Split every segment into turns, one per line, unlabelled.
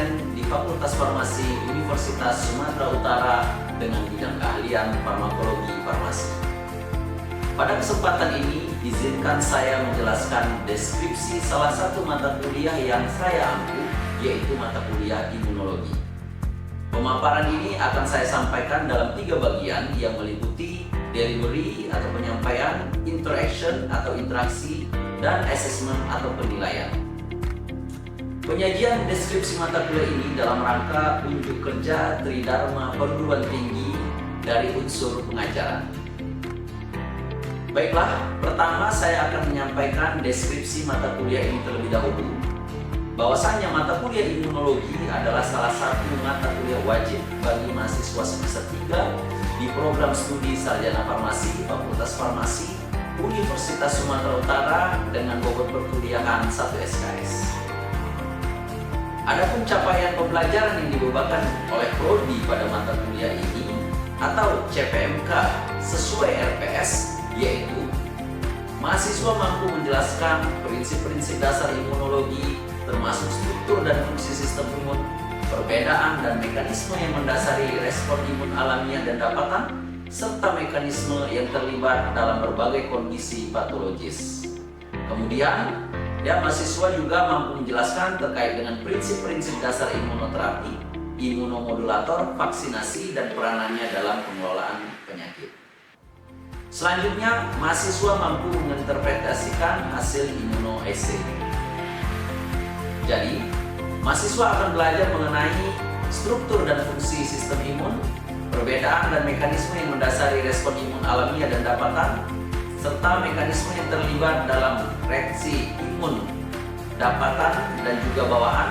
dosen di Fakultas Farmasi Universitas Sumatera Utara dengan bidang keahlian farmakologi farmasi. Pada kesempatan ini, izinkan saya menjelaskan deskripsi salah satu mata kuliah yang saya ampu, yaitu mata kuliah imunologi. Pemaparan ini akan saya sampaikan dalam 3 bagian yang meliputi delivery atau penyampaian, interaction atau interaksi, dan assessment atau penilaian. Penyajian deskripsi mata kuliah ini dalam rangka unjuk kerja Tridharma Perguruan Tinggi dari unsur pengajaran. Baiklah, pertama saya akan menyampaikan deskripsi mata kuliah ini terlebih dahulu. Bahwasanya mata kuliah imunologi adalah salah satu mata kuliah wajib bagi mahasiswa semester 3 di program studi sarjana farmasi Fakultas Farmasi Universitas Sumatera Utara dengan bobot perkuliahan 1 SKS. Adapun capaian pembelajaran yang dibebankan oleh prodi pada mata kuliah ini atau CPMK sesuai RPS, yaitu mahasiswa mampu menjelaskan prinsip-prinsip dasar imunologi termasuk struktur dan fungsi sistem imun, perbedaan dan mekanisme yang mendasari respon imun alamiah dan dapatan, serta mekanisme yang terlibat dalam berbagai kondisi patologis. Kemudian, mahasiswa juga mampu menjelaskan terkait dengan prinsip-prinsip dasar imunoterapi, imunomodulator, vaksinasi, dan peranannya dalam pengelolaan penyakit. Selanjutnya, mahasiswa mampu menginterpretasikan hasil immunoassay. Jadi, mahasiswa akan belajar mengenai struktur dan fungsi sistem imun, perbedaan dan mekanisme yang mendasari respon imun alamiah dan dapatan, serta mekanisme yang terlibat dalam reaksi imun, dapatan, dan juga bawaan.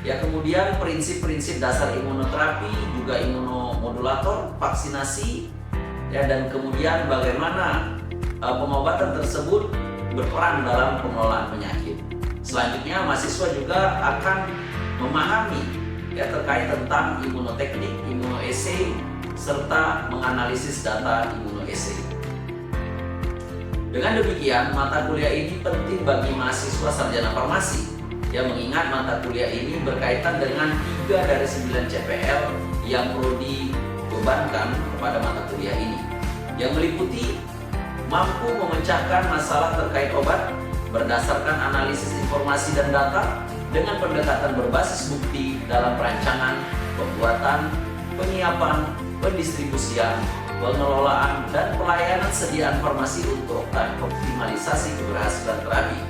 Kemudian prinsip-prinsip dasar imunoterapi, juga imunomodulator, vaksinasi, dan kemudian bagaimana pengobatan tersebut berperan dalam pengelolaan penyakit. Selanjutnya, mahasiswa juga akan memahami terkait tentang imunoteknik, immunoassay, serta menganalisis data immunoassay. Dengan demikian, mata kuliah ini penting bagi mahasiswa sarjana farmasi, mengingat mata kuliah ini berkaitan dengan 3 dari 9 CPL yang perlu dibebankan kepada mata kuliah ini, yang meliputi mampu memecahkan masalah terkait obat berdasarkan analisis informasi dan data dengan pendekatan berbasis bukti dalam perancangan, pembuatan, penyiapan, pendistribusian, pengelolaan, dan pelayanan sediaan farmasi untuk optimalisasi keberhasilan terapi.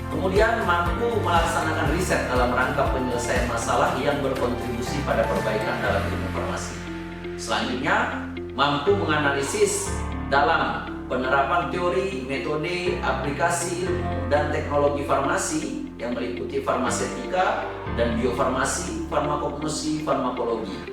Kemudian mampu melaksanakan riset dalam rangka penyelesaian masalah yang berkontribusi pada perbaikan dalam ilmu farmasi. Selanjutnya, mampu menganalisis dalam penerapan teori, metode, aplikasi ilmu, dan teknologi farmasi yang meliputi farmasetika dan biofarmasi, farmakognosi, farmakologi,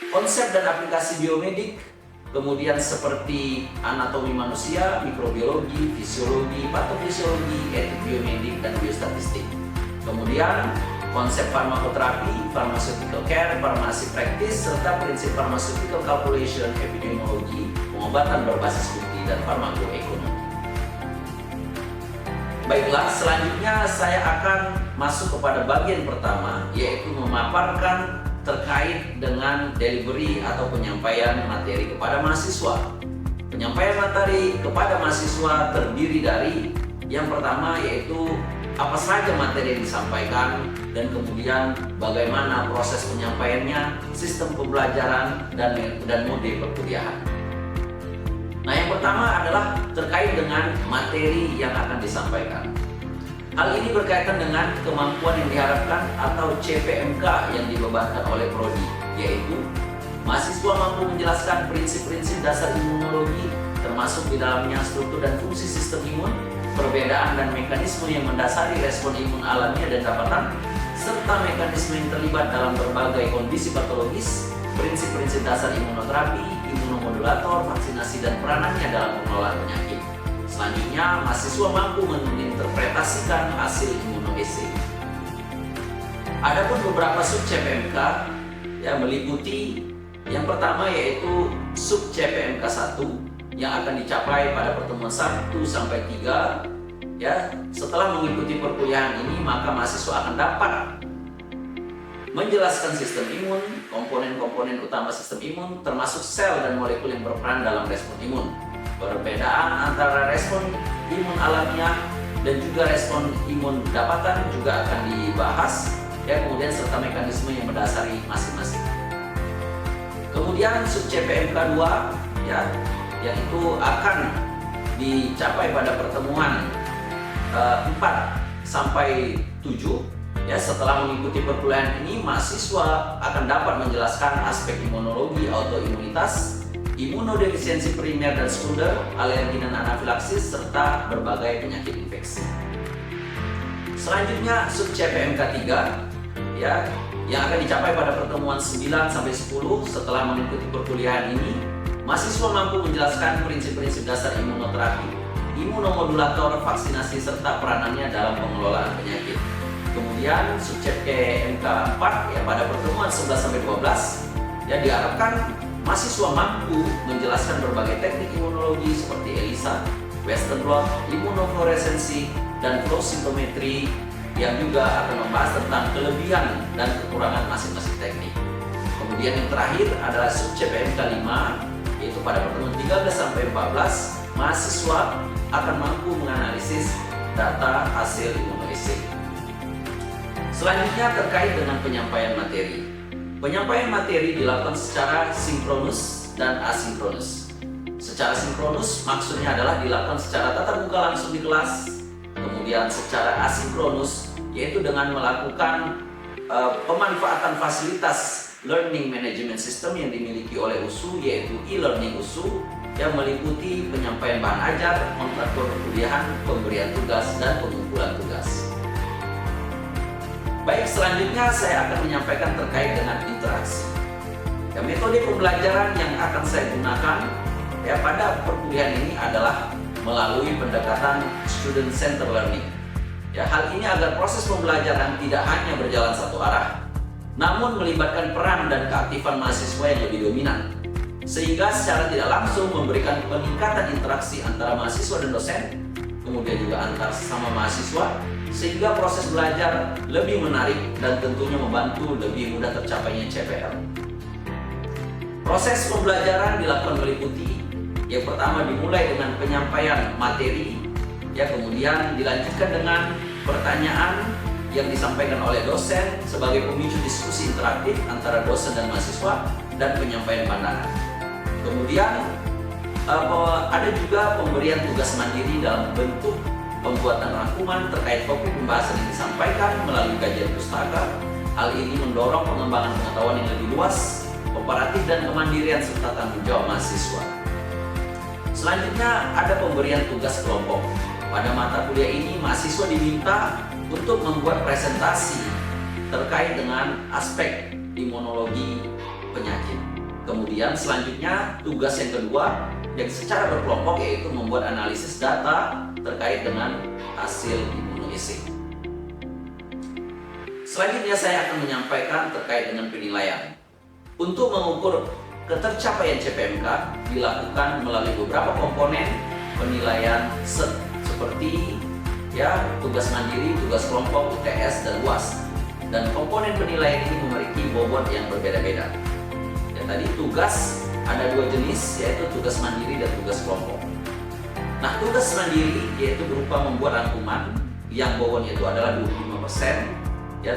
konsep dan aplikasi biomedik, kemudian seperti anatomi manusia, mikrobiologi, fisiologi, patofisiologi, etik biomedik, dan biostatistik. Kemudian konsep farmakoterapi, pharmaceutical care, farmasi praktis, serta prinsip pharmaceutical calculation, epidemiologi, pengobatan berbasis bukti, dan farmakoekonomi. Baiklah, selanjutnya saya akan masuk kepada bagian pertama, yaitu memaparkan terkait dengan delivery atau penyampaian materi kepada mahasiswa. Penyampaian materi kepada mahasiswa terdiri dari yang pertama, yaitu apa saja materi yang disampaikan, dan kemudian bagaimana proses penyampaiannya, sistem pembelajaran, dan mode perkuliahan. Nah, yang pertama adalah terkait dengan materi yang akan disampaikan. Hal ini berkaitan dengan kemampuan yang diharapkan atau CPMK yang dibebankan oleh prodi, yaitu mahasiswa mampu menjelaskan prinsip-prinsip dasar imunologi, termasuk di dalamnya struktur dan fungsi sistem imun, perbedaan dan mekanisme yang mendasari respon imun alamiah dan dapatan, serta mekanisme yang terlibat dalam berbagai kondisi patologis, prinsip-prinsip dasar imunoterapi, imunomodulator, vaksinasi, dan peranannya dalam pengelolaan penyakit. Selanjutnya, mahasiswa mampu menginterpretasikan hasil immunoassay. Adapun beberapa sub CPMK yang meliputi yang pertama, yaitu sub CPMK 1 yang akan dicapai pada pertemuan 1 sampai 3. Setelah mengikuti perkuliahan ini, maka mahasiswa akan dapat menjelaskan sistem imun, komponen-komponen utama sistem imun, termasuk sel dan molekul yang berperan dalam respon imun. Perbedaan antara respon imun alamiah dan juga respon imun dapatan juga akan dibahas, ya, kemudian serta mekanisme yang mendasari masing-masing. Kemudian sub CPMK 2, ya, yang itu akan dicapai pada pertemuan 4 sampai 7. Ya, setelah mengikuti perkuliahan ini, mahasiswa akan dapat menjelaskan aspek imunologi autoimunitas, imunodefisiensi primer dan sekunder, alergi dan anafilaksis, serta berbagai penyakit infeksi. Selanjutnya sub CPMK 3, ya, yang akan dicapai pada pertemuan 9 sampai 10. Setelah mengikuti perkuliahan ini, mahasiswa mampu menjelaskan prinsip-prinsip dasar imunoterapi, imunomodulator, vaksinasi, serta peranannya dalam pengelolaan penyakit. Kemudian sub CPMK 4, ya, pada pertemuan 11 sampai 12, ya, diharapkan mahasiswa mampu menjelaskan berbagai teknik imunologi seperti ELISA, Western blot, imunofluoresensi, dan flow cytometry, yang juga akan membahas tentang kelebihan dan kekurangan masing-masing teknik. Kemudian yang terakhir adalah sub CPMK 5, yaitu pada pertemuan 13 sampai 14, mahasiswa akan mampu menganalisis data hasil imunohistochemistry. Selanjutnya terkait dengan penyampaian materi. Penyampaian materi dilakukan secara sinkronus dan asinkronus. Secara sinkronus maksudnya adalah dilakukan secara tatap muka langsung di kelas. Kemudian secara asinkronus yaitu dengan melakukan pemanfaatan fasilitas learning management system yang dimiliki oleh USU, yaitu e-learning USU, yang meliputi penyampaian bahan ajar, kontraktor perkuliahan, pemberian tugas, dan pengumpulan tugas. Baik, selanjutnya saya akan menyampaikan terkait dengan interaksi. Ya, metode pembelajaran yang akan saya gunakan, ya, pada perkuliahan ini adalah melalui pendekatan student center learning. Ya, hal ini agar proses pembelajaran tidak hanya berjalan satu arah, namun melibatkan peran dan keaktifan mahasiswa yang lebih dominan, sehingga secara tidak langsung memberikan peningkatan interaksi antara mahasiswa dan dosen, kemudian juga antar sesama mahasiswa, sehingga proses belajar lebih menarik dan tentunya membantu lebih mudah tercapainya CPL. Proses pembelajaran dilakukan meliputi, yang pertama dimulai dengan penyampaian materi, ya, kemudian dilanjutkan dengan pertanyaan yang disampaikan oleh dosen sebagai pemicu diskusi interaktif antara dosen dan mahasiswa, dan penyampaian pandangan. Kemudian ada juga pemberian tugas mandiri dalam bentuk pembuatan rangkuman terkait topik pembahasan yang disampaikan melalui kajian pustaka. Hal ini mendorong pengembangan pengetahuan yang lebih luas, komparatif, dan kemandirian serta tanggung jawab mahasiswa. Selanjutnya ada pemberian tugas kelompok. Pada mata kuliah ini, mahasiswa diminta untuk membuat presentasi terkait dengan aspek imunologi penyakit. Kemudian selanjutnya tugas yang kedua yang secara berkelompok, yaitu membuat analisis data terkait dengan hasil imunohistochemistry. Selanjutnya saya akan menyampaikan terkait dengan penilaian. Untuk mengukur ketercapaian CPMK dilakukan melalui beberapa komponen penilaian seperti, ya, tugas mandiri, tugas kelompok, UTS, dan UAS. Dan komponen penilaian ini memiliki bobot yang berbeda-beda. Ya, tadi tugas ada dua jenis, yaitu tugas mandiri dan tugas kelompok. Nah, tugas mandiri yaitu berupa membuat rangkuman yang bobotnya itu adalah 25%. Ya,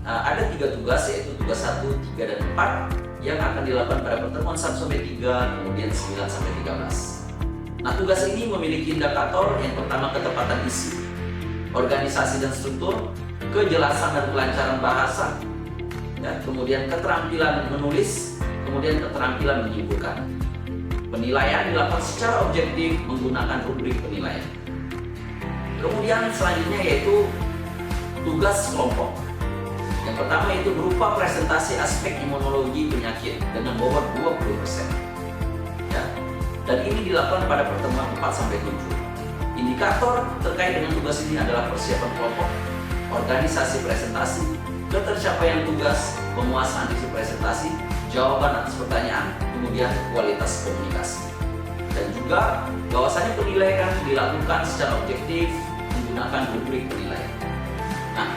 ada 3 tugas, yaitu tugas 1, 3, dan 4 yang akan dilakukan pada pertemuan 1 sampai 3, kemudian 9 sampai 13. Nah, tugas ini memiliki indikator yang pertama ketepatan isi, organisasi dan struktur, kejelasan dan kelancaran bahasa, ya, kemudian keterampilan menulis, kemudian keterampilan menyimpulkan. Penilaian dilakukan secara objektif menggunakan rubrik penilaian. Kemudian selanjutnya yaitu tugas kelompok. Yang pertama itu berupa presentasi aspek imunologi penyakit dengan bobot 20%. Ya. Dan ini dilakukan pada pertemuan 4 sampai 7. Indikator terkait dengan tugas ini adalah persiapan kelompok, organisasi presentasi, ketercapaian tugas, penguasaan isi presentasi, jawaban atas pertanyaan, kemudian kualitas komunikasi. Dan juga bahwasanya penilaian dilakukan secara objektif menggunakan rubrik penilaian. Nah,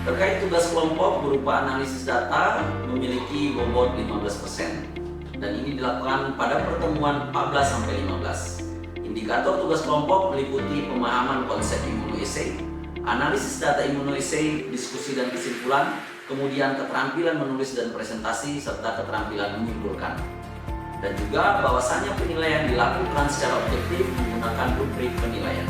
Terkait tugas kelompok berupa analisis data memiliki bobot 15%, dan ini dilakukan pada pertemuan 14-15. Indikator tugas kelompok meliputi pemahaman konsep immunoassay, analisis data immunoassay, diskusi dan kesimpulan, kemudian keterampilan menulis dan presentasi, serta keterampilan menyimpulkan. Dan juga bahwasannya penilaian dilakukan secara objektif menggunakan rubrik penilaian,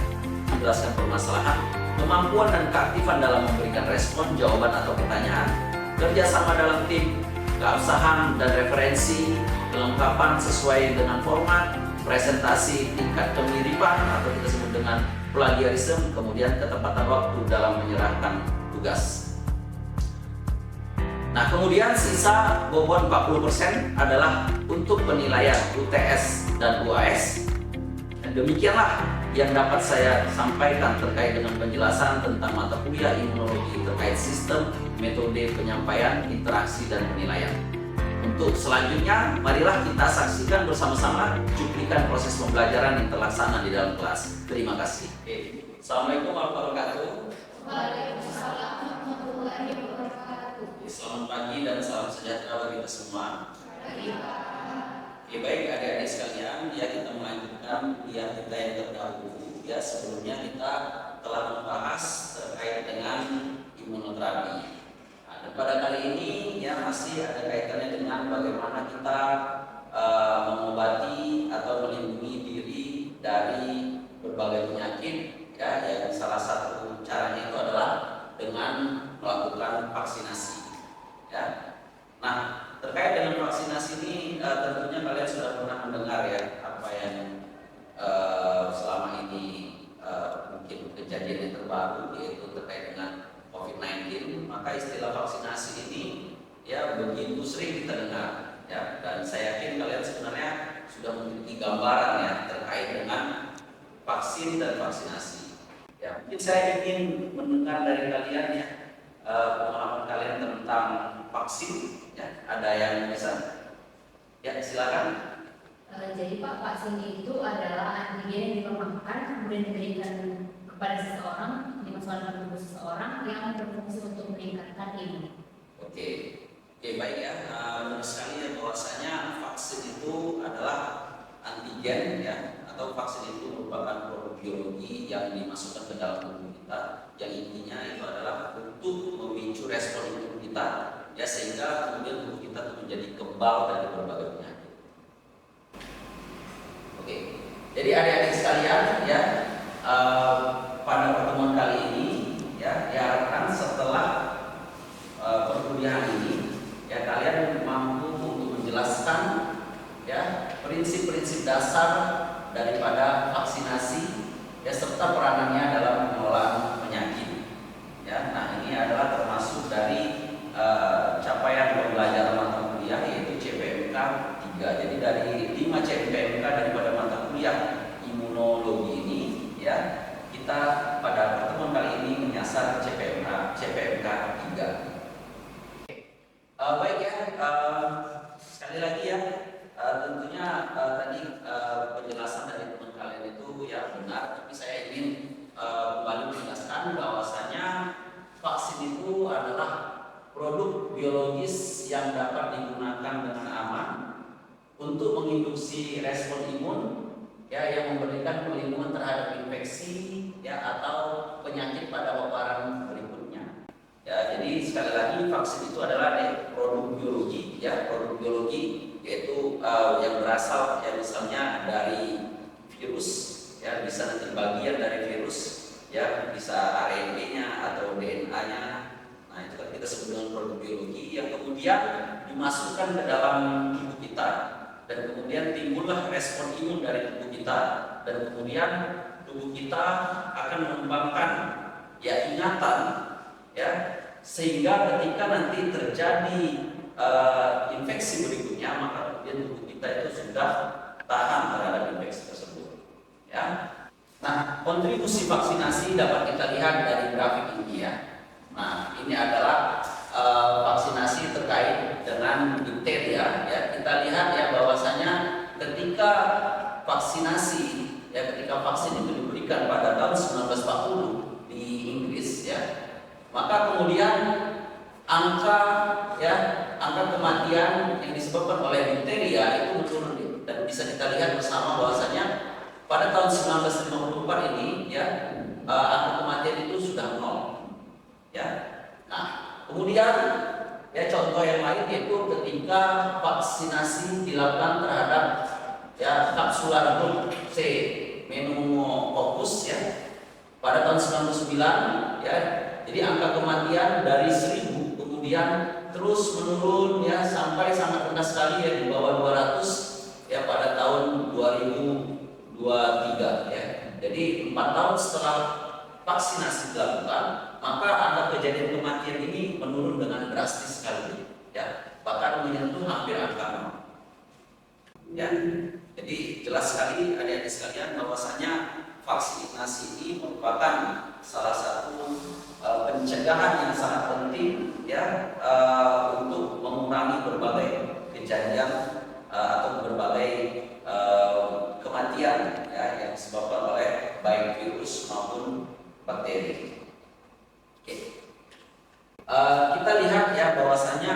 menjelaskan permasalahan, kemampuan dan keaktifan dalam memberikan respon, jawaban atau pertanyaan, kerjasama dalam tim, keabsahan dan referensi, kelengkapan sesuai dengan format, presentasi tingkat kemiripan atau kita sebut dengan plagiarisme, kemudian ketepatan waktu dalam menyerahkan tugas. Nah, kemudian sisa bobot 40% adalah untuk penilaian UTS dan UAS. Dan demikianlah yang dapat saya sampaikan terkait dengan penjelasan tentang mata kuliah imunologi terkait sistem, metode penyampaian, interaksi, dan penilaian. Untuk selanjutnya, marilah kita saksikan bersama-sama cuplikan proses pembelajaran yang terlaksana di dalam kelas. Terima kasih. Assalamualaikum warahmatullahi wabarakatuh.
Waalaikumsalam warahmatullahi wabarakatuh.
Selamat pagi dan salam sejahtera bagi kita semua. Baik adik-adik sekalian, ya kita melanjutkan kuliah kita yang terdahulu. Ya, sebelumnya kita telah membahas terkait dengan imunoterapi. Dan pada kali ini ya masih ada kaitannya dengan bagaimana kita mengobati atau melindungi diri dari berbagai penyakit, ya, yang salah satu caranya itu adalah dengan melakukan vaksinasi. Ya. Nah, terkait dengan vaksinasi ini tentunya kalian sudah pernah mendengar ya apa yang selama ini mungkin kejadian yang terbaru yaitu terkait dengan COVID-19. Maka istilah vaksinasi ini ya begitu sering kita dengar ya, dan saya yakin kalian sebenarnya sudah memiliki gambaran ya terkait dengan vaksin dan vaksinasi. Ya, mungkin saya ingin mendengar dari kalian ya pengalaman kalian tentang vaksin. Ya, ada yang bisa? Ya, silakan.
Jadi Pak, vaksin itu adalah antigen yang dilemahkan kemudian diberikan kepada seseorang, dimasukkan dalam tubuh seseorang yang berfungsi untuk meningkatkan imun.
Oke, baik ya. Benar sekali ya bahwasanya vaksin itu adalah antigen ya, atau vaksin itu merupakan produk biologi yang dimasukkan ke dalam tubuh kita, yang intinya itu adalah untuk memicu respon imun kita ya, sehingga kemudian tubuh kita menjadi kebal dari berbagai penyakit. Oke, jadi adik-adik sekalian ya, pada pertemuan kali ini ya diharapkan setelah perkuliahan ini ya kalian mampu untuk menjelaskan ya prinsip-prinsip dasar daripada vaksinasi ya, serta peranannya dalam pengelolaan penyakit ya. Nah, ini adalah termasuk dari capaian pembelajaran mata kuliah yaitu CPMK 3. Jadi dari 5 CPMK daripada mata kuliah imunologi ini ya, kita pada pertemuan kali ini menyasar CPMK 3. Baik ya, sekali lagi ya, tentunya tadi penjelasan dari teman kalian itu ya benar, tapi saya ingin kembali menjelaskan bahwasanya vaksin itu adalah produk biologis yang dapat digunakan dengan aman untuk menginduksi respon imun ya, yang memberikan perlindungan terhadap infeksi ya atau penyakit pada paparan berikutnya. Ya, jadi sekali lagi vaksin itu adalah produk biologi ya, produk biologi yaitu yang berasal ya misalnya dari virus ya, bisa nanti bagian dari virus ya, bisa RNA-nya atau DNA-nya. Nah, itu kan kita sebut dengan produk biologi yang kemudian dimasukkan ke dalam tubuh kita, dan kemudian timbullah respon imun dari tubuh kita, dan kemudian tubuh kita akan mengembangkan ya ingatan ya, sehingga ketika nanti terjadi infeksi berikutnya, maka kemudian tubuh kita itu sudah tahan terhadap infeksi tersebut ya. Nah, kontribusi vaksinasi dapat kita lihat dari grafik ini ya. Nah, ini adalah vaksinasi terkait dengan diphtheria ya. Kita lihat ya bahwasanya ketika vaksinasi ya, ketika vaksin itu diberikan pada tahun 1940 di Inggris ya, maka kemudian angka ya angka kematian yang disebabkan oleh difteria itu menurun, dan bisa kita lihat bersama bahwasanya pada tahun 1954 ini ya angka kematian itu sudah nol ya. Nah kemudian ya contoh yang lain yaitu ketika vaksinasi dilakukan terhadap ya kapsular grup C pneumococcus ya pada tahun 99 ya. Jadi angka kematian dari 1000 kemudian terus menurun ya sampai sangat rendah sekali ya di bawah 200 ya pada tahun 2023 ya. Jadi 4 tahun setelah vaksinasi dilakukan, maka angka kejadian kematian ini menurun dengan drastis sekali ya, bahkan menyentuh hampir angka 0 ya. Jadi jelas sekali adik-adik sekalian bahwasanya vaksinasi ini merupakan salah satu pencegahan yang sangat penting ya untuk mengurangi berbagai kejadian atau berbagai kematian ya yang disebabkan oleh baik virus maupun bakteri. Oke. Kita lihat ya bahwasanya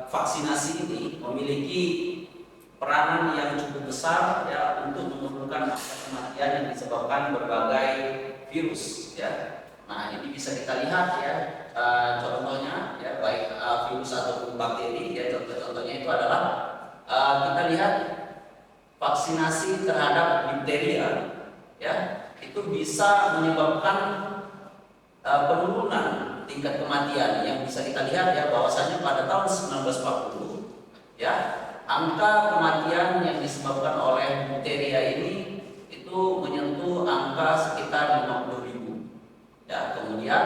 vaksinasi ini memiliki peranan yang cukup besar ya untuk menurunkan angka kematian yang disebabkan berbagai virus ya. Nah ini bisa kita lihat ya contohnya ya baik virus ataupun bakteri ya, contoh-contohnya itu adalah kita lihat vaksinasi terhadap difteria ya itu bisa menyebabkan penurunan tingkat kematian yang bisa kita lihat ya bahwasanya pada tahun 1940 ya angka kematian yang disebabkan oleh difteria ini itu menyentuh angka sekitar 50.000 ya. Kemudian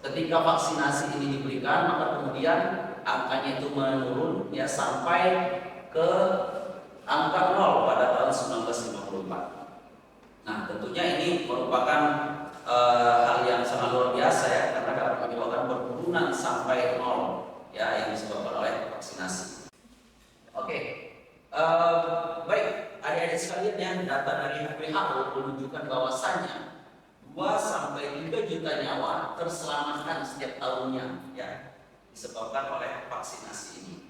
ketika vaksinasi ini diberikan, maka kemudian angkanya itu menurun ya sampai ke angka 0 pada tahun 1954. Nah tentunya ini merupakan hal yang sangat luar biasa ya, karena dapat menyebabkan penurunan sampai 0 ya yang disebabkan oleh vaksinasi. Oke, baik adik-adik sekalian, yang data dari WHO menunjukkan bahwasannya 2-3 juta nyawa terselamatkan setiap tahunnya ya disebabkan oleh vaksinasi ini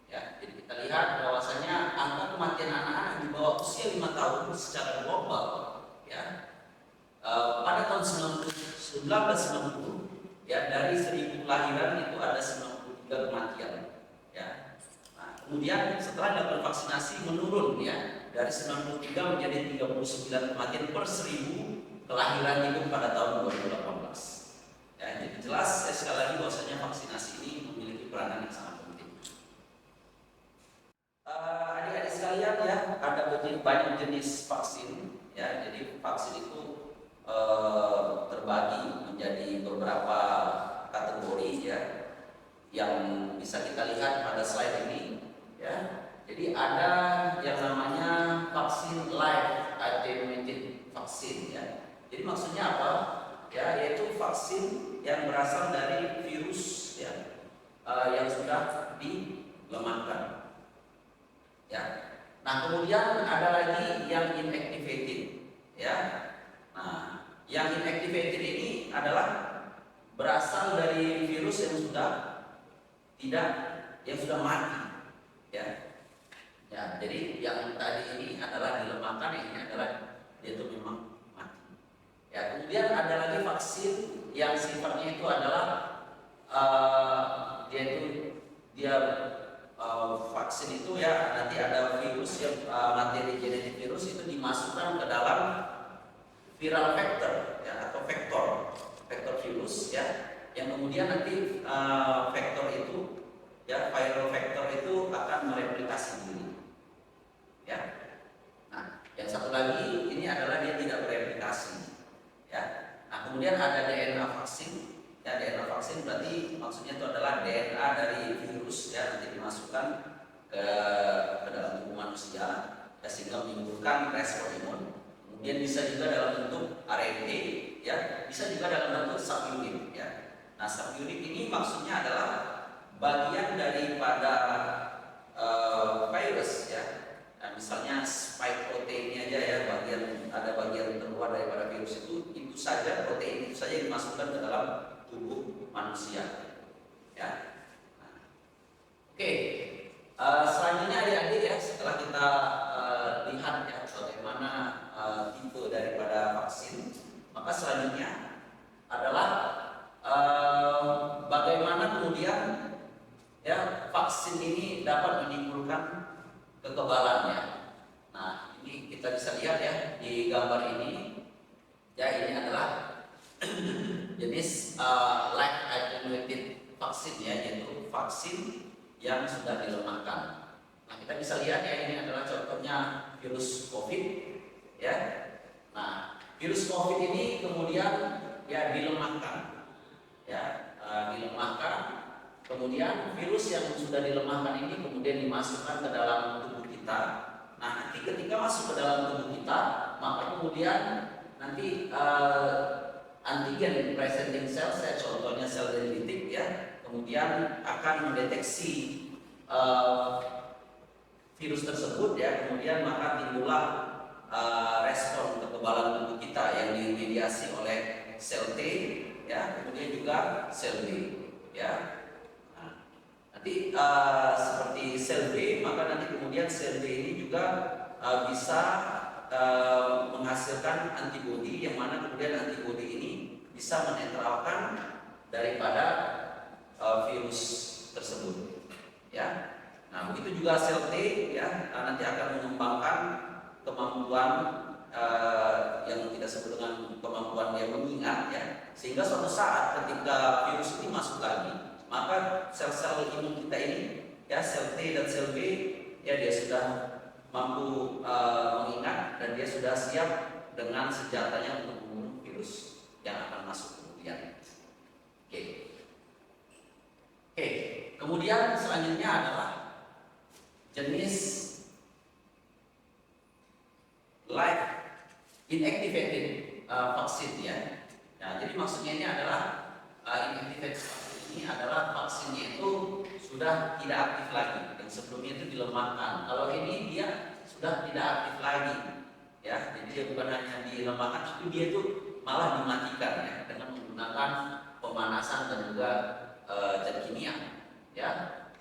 ya. Jadi kita lihat bahwasanya angka kematian anak-anak di bawah usia 5 tahun secara global ya pada tahun 1990 ya dari 1000 kelahiran itu ada 93 kematian ya. Nah, kemudian setelah dilakukan vaksinasi menurun ya dari 93 menjadi 39 kematian per 1000 kelahiran itu pada tahun 2018 ya. Jadi jelas sekali lagi bahwasanya vaksinasi ini memiliki peranan yang sangat penting. Adik-adik sekalian ya, ada banyak jenis vaksin ya. Jadi vaksin itu terbagi menjadi beberapa kategori ya yang bisa kita lihat pada slide ini ya. Jadi ada yang namanya vaksin live attenuated vaksin ya. Jadi maksudnya apa? Ya, yaitu vaksin yang berasal dari virus ya yang sudah dilemahkan. Ya. Nah, kemudian ada lagi yang inactivated ya. Nah, yang inactivated ini adalah berasal dari virus yang sudah mati ya. Ya, jadi yang tadi ini adalah dilemahkan, yang ini adalah dia itu memang ya. Kemudian ada lagi vaksin yang sifatnya itu adalah vaksin itu ya nanti ada virus yang materi genetik virus itu dimasukkan ke dalam viral vector ya atau vektor virus ya, yang kemudian nanti vektor itu ya viral vector itu akan mereplikasi diri ya. Nah yang satu lagi ini adalah dia tidak bereplikasi ya. Nah kemudian ada DNA vaksin ya. DNA vaksin berarti maksudnya itu adalah DNA dari virus ya nanti dimasukkan ke dalam tubuh manusia ya, sehingga menimbulkan respon imun. Kemudian bisa juga dalam bentuk RNA ya, bisa juga dalam bentuk subunit ya. Nah subunit ini maksudnya adalah bagian daripada virus ya. Nah, misalnya spike proteinnya aja ya, ada bagian terluar daripada virus itu saja, protein itu saja yang dimasukkan ke dalam tubuh manusia. Ya. Nah, oke. Selanjutnya adik-adik ya, setelah kita lihat ya bagaimana tipe daripada vaksin, maka selanjutnya adalah bagaimana kemudian ya vaksin ini dapat menimbulkan kekebalan ya. Nah, ini kita bisa lihat ya di gambar ini. Ya, ini adalah jenis live attenuated vaksin ya, yaitu vaksin yang sudah dilemahkan. Nah, kita bisa lihat ya, ini adalah contohnya virus COVID ya. Nah, virus COVID ini kemudian ya dilemahkan ya, dilemahkan. Kemudian virus yang sudah dilemahkan ini kemudian dimasukkan ke dalam tubuh kita. Nah, nanti ketika masuk ke dalam tubuh kita, maka kemudian nanti antigen presenting cell, contohnya sel dendritik ya, kemudian akan mendeteksi virus tersebut ya, kemudian maka timbullah respon kekebalan tubuh kita yang dimediasi oleh sel T ya, kemudian juga sel B ya. Nanti seperti sel B, maka nanti kemudian sel B ini juga bisa menghasilkan antibodi, yang mana kemudian antibodi ini bisa menetralkan daripada virus tersebut ya. Nah, begitu juga sel T ya, nanti akan mengembangkan kemampuan yang kita sebut dengan kemampuan dia mengingat ya, sehingga suatu saat ketika virus ini masuk lagi, maka sel-sel imun kita ini ya, sel T dan sel B ya, dia sudah mampu mengingat dan dia sudah siap dengan senjatanya untuk membunuh virus yang akan masuk kemudian. Oke. Kemudian selanjutnya adalah jenis live inactivated vaksin ya. Nah, jadi maksudnya ini adalah inactivated vaksin ini adalah vaksinnya itu sudah tidak aktif lagi, yang sebelumnya itu dilemahkan. Kalau ini dia sudah tidak aktif lagi ya, jadi dia bukan hanya dilemahkan, tapi dia itu malah dimatikan ya, dengan menggunakan pemanasan dan juga zat kimia ya.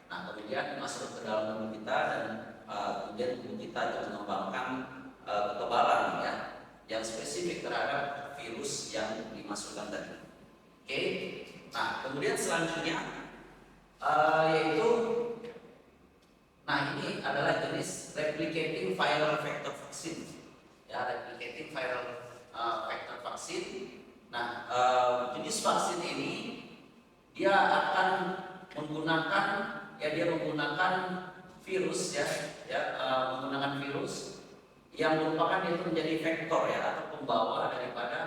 Nah, kemudian masuk ke dalam tubuh kita dan kemudian tubuh kita itu mengembangkan kekebalan ya, yang spesifik terhadap virus yang dimasukkan tadi. Oke. Nah, kemudian selanjutnya yaitu, nah ini adalah jenis replicating viral vector vaksin ya, replicating viral vector vaksin. Nah, jenis vaksin ini dia akan menggunakan ya, dia menggunakan virus ya, menggunakan virus yang merupakan itu menjadi vektor ya, atau pembawa daripada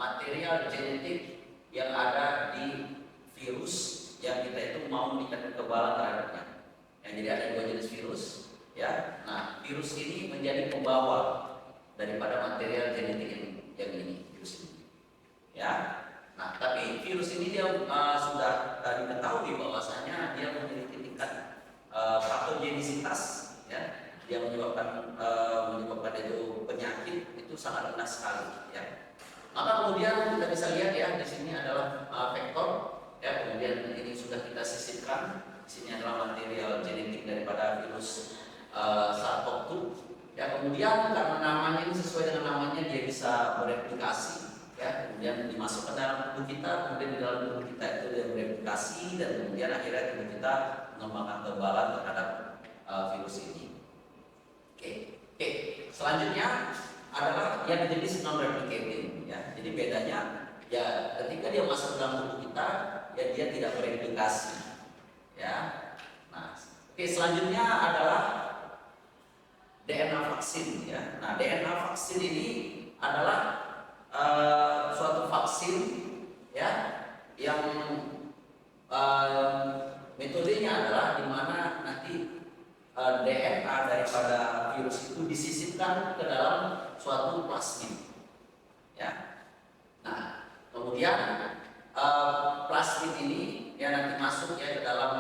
material genetik yang ada di virus yang kita itu mau meningkatkan kekebalan terhadapnya. Yang jadi ada dua jenis virus ya. Nah, virus ini menjadi pembawa daripada material genetik yang ini, virus ini ya. Nah, tapi virus ini dia sudah diketahui bahwasanya dia memiliki tingkat patogenisitas ya, dia menyebabkan itu penyakit itu sangat rendah sekali ya. Maka kemudian kita bisa lihat ya, di sini adalah vektor ya, kemudian ini sudah kita sisipkan. Di sini adalah material genetik daripada virus SARS-CoV-2 ya. Kemudian karena namanya ini sesuai dengan namanya, dia bisa bereplikasi ya, kemudian dimasukkan dalam tubuh kita, kemudian di dalam tubuh kita itu dia bereplikasi, dan kemudian akhirnya tubuh kita mengembangkan kekebalan terhadap virus ini. Oke. Selanjutnya adalah yang jenis non replicating ya. Jadi bedanya ya, ketika dia masuk ke dalam tubuh kita ya, dia tidak bereplikasi ya. Nah, selanjutnya adalah DNA vaksin ya. Nah, DNA vaksin ini adalah suatu vaksin ya, yang metodenya adalah di mana nanti DNA daripada virus itu disisipkan ke dalam suatu plasmid ya. Nah, kemudian plasmid ini ya nanti masuk ya ke dalam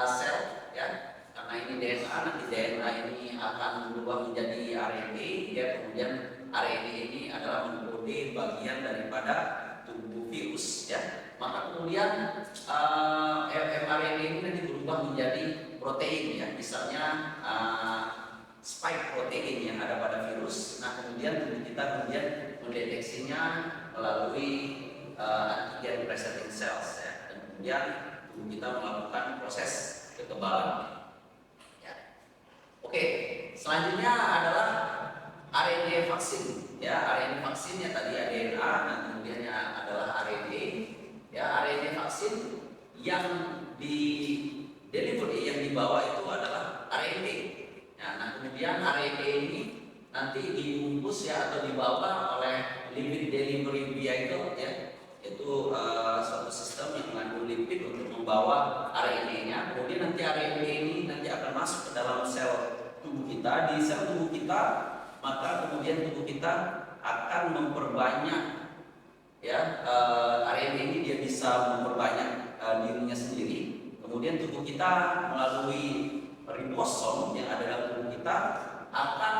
sel ya, karena ini DNA, nanti DNA ini akan berubah bagian daripada tubuh virus ya. Maka kemudian mRNA ini nanti berubah menjadi protein ya, misalnya spike protein yang ada pada virus. Nah kemudian tubuh kita kemudian mendeteksinya melalui antigen presenting cells ya, dan kemudian tubuh kita melakukan proses kekebalan ya. Oke, selanjutnya adalah RNA vaksin ya. RNA vaksin yang tadi DNA, dan kemudiannya adalah RNA ya. RNA vaksin yang di delivery, yang dibawa itu adalah RNA ya. Nah kemudian RNA ini nanti dibungkus ya atau dibawa oleh lipid delivery vehicle ya, yaitu suatu sistem yang mengandung lipid untuk membawa RNA-nya. Kemudian nanti RNA ini nanti akan masuk ke dalam sel tubuh kita. Di sel tubuh kita, maka kemudian tubuh kita akan memperbanyak ya, RNA ini dia bisa memperbanyak dirinya sendiri. Kemudian tubuh kita melalui ribosom yang ada dalam tubuh kita akan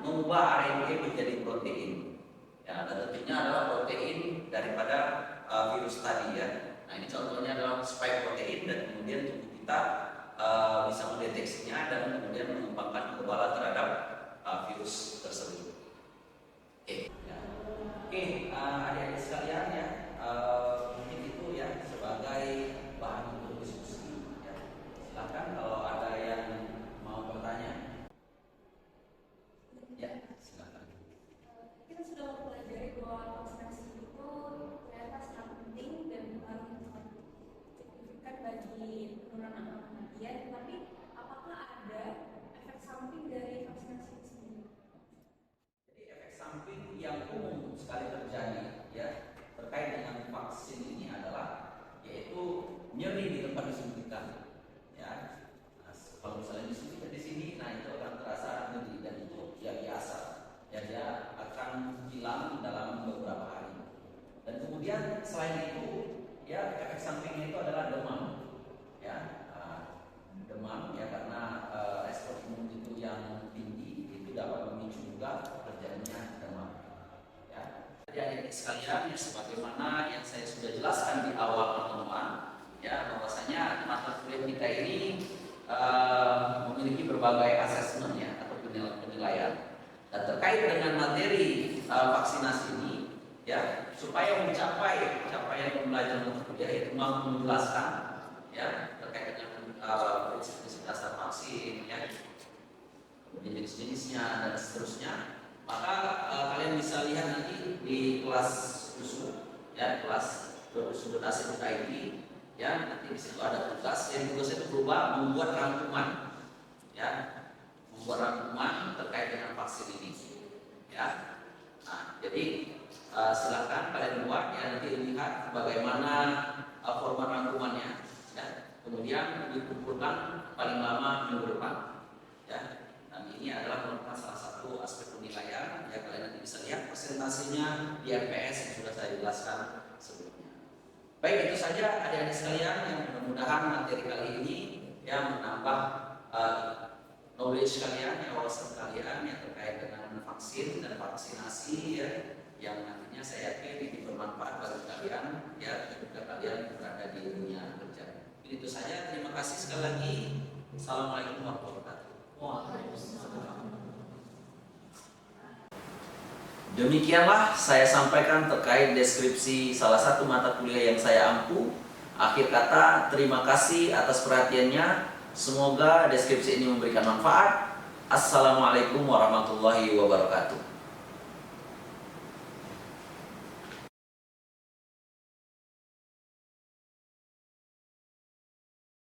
mengubah RNA menjadi protein ya, dan tentunya adalah protein daripada virus tadi ya. Nah ini contohnya adalah spike protein, dan kemudian tubuh kita bisa mendeteksinya dan kemudian mengembangkan kekebalan terhadap virus tersebut. Oke, ya. Oke, adik-adik sekalian ya, mungkin itu ya sebagai bahan untuk diskusi. Ya. Silakan kalau ada yang mau bertanya. Ya, silakan.
Kita sudah mempelajari bahwa vaksinasi itu ternyata sangat penting dan berpengaruh yang sangat signifikan bagi penurunan angka kematian. Tapi apakah ada efek samping dari vaksinasi itu sendiri?
Jadi efek samping yang umum sekali terjadi ya terkait dengan vaksin ini adalah yaitu nyeri di tempat disuntikan ya. Nah, kalau misalnya disuntikan di sini, nah itu akan terasa nyeri, dan itu ya biasa ya, dia akan hilang dalam beberapa hari. Dan kemudian selain itu ya efek sampingnya itu adalah demam ya. Demam ya, karena respon imun itu yang tinggi itu dapat memicu juga terjadinya demam ya. Jadi adik-adik sekalian ya, sebagaimana yang saya sudah jelaskan di awal pertemuan ya, bahwasanya mata kuliah kita ini memiliki berbagai asesmen ya atau penilaian. Dan terkait dengan materi vaksinasi ini ya, supaya mencapai capaian pembelajaran mata kuliah yaitu mampu menjelaskan ya terkait dengan prinsip-prinsip dasar vaksin ya, kemudian jenis-jenisnya dan seterusnya, maka kalian bisa lihat nanti di kelas khusus ya, kelas bersudut.ac.id ya, nanti di situ ada tugas yang tugasnya itu berupa membuat rangkuman ya, membuat rangkuman terkait dengan vaksin ini ya. Nah jadi silakan kalian buat ya, nanti lihat bagaimana format rangkumannya ya, kemudian dikumpulkan paling lama minggu depan ya. Dan ini adalah merupakan salah satu aspek penilaian ya, kalian nanti bisa lihat presentasinya di MPS yang sudah saya jelaskan sebelumnya. Baik, itu saja adik-adik sekalian, yang mudah-mudahan materi kali ini ya menambah knowledge kalian, ya wawasan kalian yang terkait dengan vaksin dan vaksinasi ya, yang nantinya saya yakin ini bermanfaat bagi kalian ya ketika kalian berada di dunia kerja. Itu saja, terima kasih sekali lagi. Assalamualaikum warahmatullahi wabarakatuh. Demikianlah saya sampaikan terkait deskripsi salah satu mata kuliah yang saya ampu. Akhir kata, terima kasih atas perhatiannya. Semoga deskripsi ini memberikan manfaat. Assalamualaikum warahmatullahi wabarakatuh.